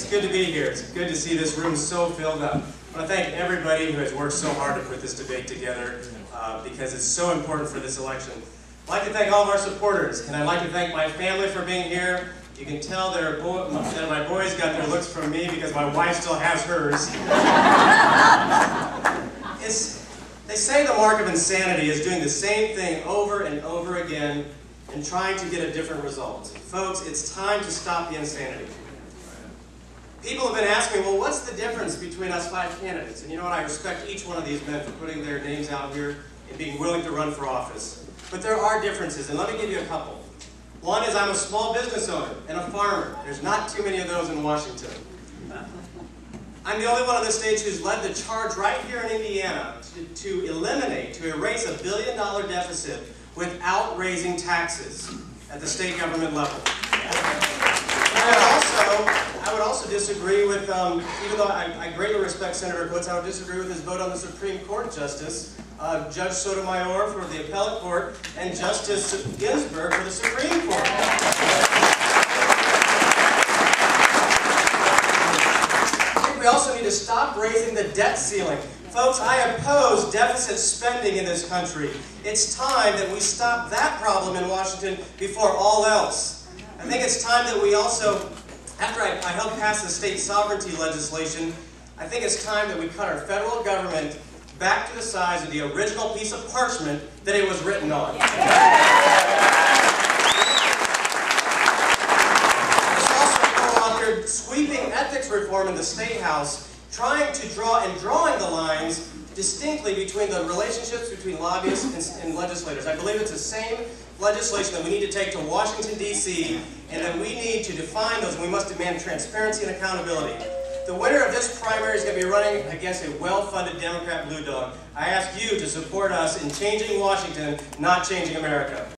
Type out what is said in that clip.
It's good to be here. It's good to see this room so filled up. I want to thank everybody who has worked so hard to put this debate together because it's so important for this election. I'd like to thank all of our supporters, and I'd like to thank my family for being here. You can tell that my boys got their looks from me because my wife still has hers. They say the mark of insanity is doing the same thing over and over again and trying to get a different result. Folks, it's time to stop the insanity. People have been asking, well, what's the difference between us 5 candidates? And you know what? I respect each one of these men for putting their names out here and being willing to run for office. But there are differences, and let me give you a couple. One is I'm a small business owner and a farmer. There's not too many of those in Washington. I'm the only one on this stage who's led the charge right here in Indiana to erase $1 billion deficit without raising taxes at the state government level. I would also disagree with, even though I greatly respect Senator Coates, I would disagree with his vote on the Supreme Court Justice, Judge Sotomayor for the Appellate Court, and Justice Ginsburg for the Supreme Court. I think we also need to stop raising the debt ceiling. Folks, I oppose deficit spending in this country. It's time that we stop that problem in Washington before all else. I think it's time that we also, after I helped pass the state sovereignty legislation, I think it's time that we cut our federal government back to the size of the original piece of parchment that it was written on. There's also people out there sweeping ethics reform in the State House, trying to drawing the lines distinctly between the relationships between lobbyists and legislators. I believe it's the same legislation that we need to take to Washington, D.C., and that we need to define those, and we must demand transparency and accountability. The winner of this primary is going to be running against a well-funded Democrat blue dog. I ask you to support us in changing Washington, not changing America.